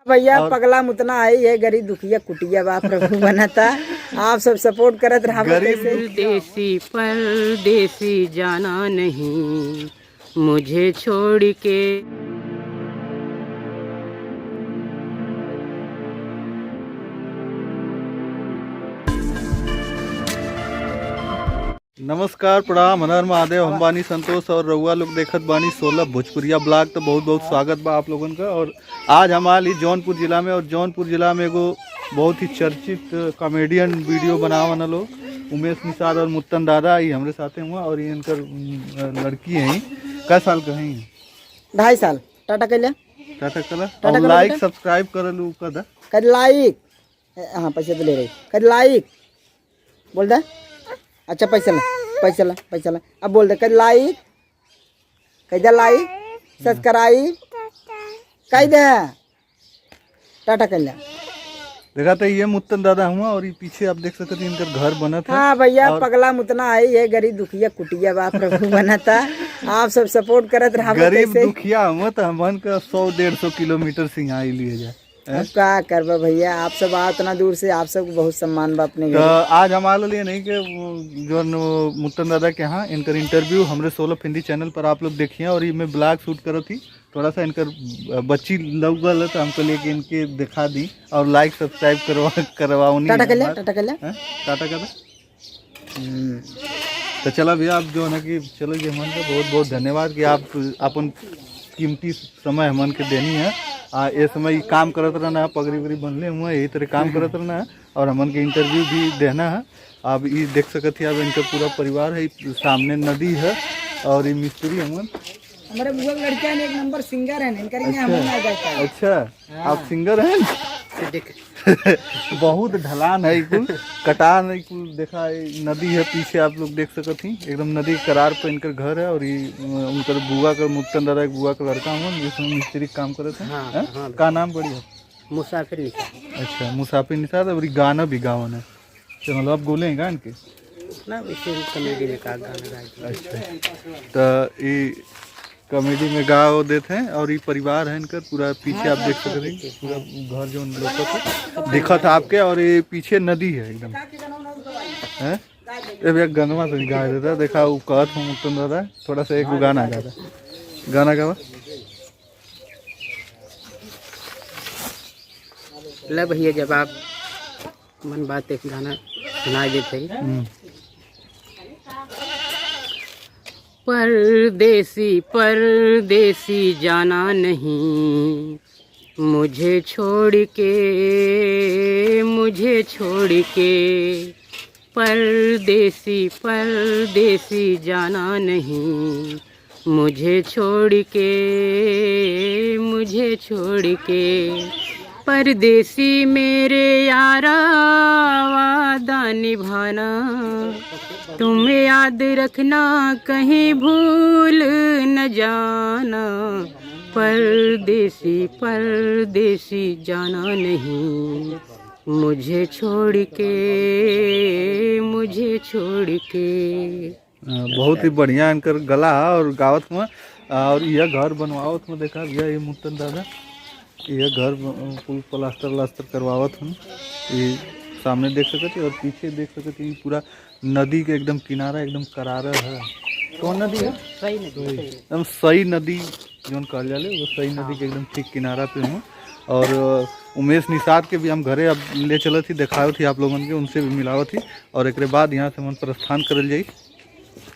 भैया पगला मुतना आई है गरीब दुखिया कुटिया बा प्रभु बनता। आप सब सपोर्ट करत रहा। देसी परदेसी जाना नहीं मुझे छोड़ के। नमस्कार, प्रणाम, हर महादेव। हम बानी संतोष और रउआ लोग देखत बानी 16 भोजपुरिया ब्लॉग। तो बहुत बहुत स्वागत बा आप लोगन का। और आज हम आली जौनपुर जिला में, और जौनपुर जिला में एगो बहुत ही चर्चित कॉमेडियन वीडियो बनावन लोग उमेश निषाद और मुत्तन दादा ही हमरे साथे हुआ। और ये इनकर लड़की है, कै साल का है? 2.5 साल। टाटा कैला टाटा कला और लाइक सब्सक्राइब करलू कदा कर लाइक। हाँ पैसे तो ले रही कर लाइक बोल दे। अच्छा पैसा ला अब बोल दे कर लाइक कैदा लाइक सब्सक्राइब कह दे। टाटा कैला देखा तो ये मुत्तन दादा हुआ। और ये पीछे आप देख सकते हैं इनका घर बना था। हाँ भैया पगला मुतना आई है गरीब दुखिया कुटिया बा प्रभु बनता। आप सब सपोर्ट करत रहा। गरीब दुखिया हुआ तो हमन का 100-150 किलोमीटर से यहाँ लिए जाए। अब क्या करबा भैया, आप सब आ इतना दूर से, आप सबको बहुत सम्मान बा अपने तो आज हमारे लिए नहीं कि जो मुत्तन दादा के यहाँ इनकर इंटरव्यू हमरे 16 हिंदी चैनल पर आप लोग देखिए। और ये मैं ब्लॉग शूट करो थी, थोड़ा सा इनकर बच्ची लगल है तो हमको लेके इनके दिखा दी और लाइक सब्सक्राइब करवाओ। टाटा कला तो चला भैया, आप जो है कि चलो जी, हमन का बहुत बहुत धन्यवाद कि आप अपन कीमती समय हमन के देनी है। ये समय काम करत रहना है, पगड़ी वगड़ी बनले हुए यही तरह काम करत रहना है। और हमन के इंटरव्यू भी देना है। अब ये देख सकते हैं, अब इनका पूरा परिवार है, सामने नदी है और ये मिस्त्री हमन हमारे बुआ लड़का ने 1 नंबर सिंगर है। अच्छा आप सिंगर हैं? बहुत ढलान है, कुल कटान है, कुल देखा है, नदी है पीछे आप लोग देख सकते हैं। एकदम नदी करार पर इनकर घर है। और ये उनकर बुआ का मुत्तन दादा एक बुआ का लड़का हूँ जिसमें मिस्त्री काम करते हैं। हाँ, का नाम बड़ी है? मुसाफिर निषाद। अच्छा मुसाफिर निषाद। और गाना भी गावन है, तो मतलब आप बोले हैं गान के ना कॉमेडी में का गाना। अच्छा तो ये कॉमेडी में गाओ देते हैं। और ये परिवार है इनका पूरा पीछे आप देख सकते हैं, पूरा घर जो लोग दिखा था आपके। और ये पीछे नदी है एकदम है। भैया गनवा तो गा देता, देखा वो कहत हूँ मुत्तन दादा थोड़ा सा एक गाना गाता। गाना गावा ले भैया, जब आप मन बात एक गाना सुनाई देते ही। परदेसी परदेसी जाना नहीं मुझे छोड़ के, मुझे छोड़ के। परदेसी परदेसी जाना नहीं मुझे छोड़ के, मुझे छोड़ के। परदेसी मेरे यारा वादा निभाना, तुम याद रखना कहीं भूल न जाना। परदेसी परदेसी जाना नहीं मुझे छोड़ के, मुझे छोड़ के। बहुत ही बढ़िया इनकर गला और गावत में। और यह घर बनवावत में देखा भैया ये मुत्तन दादा, यह घर फुल प्लास्टर करवावत हूँ। ये सामने देख सकते और पीछे देख सकते पूरा नदी के एकदम किनारा एकदम करारा है। कौन नदी है? सही नदी, एकदम सही नदी जो कहल जाले, वो सही नदी के एकदम ठीक किनारा पे हूँ। और उमेश निषाद के भी हम घरे अब ले चलत थी, दिखाओ थी आप लोगन के, उनसे भी मिलावत थी। और एक बाद यहाँ से हम प्रस्थान करल जाई।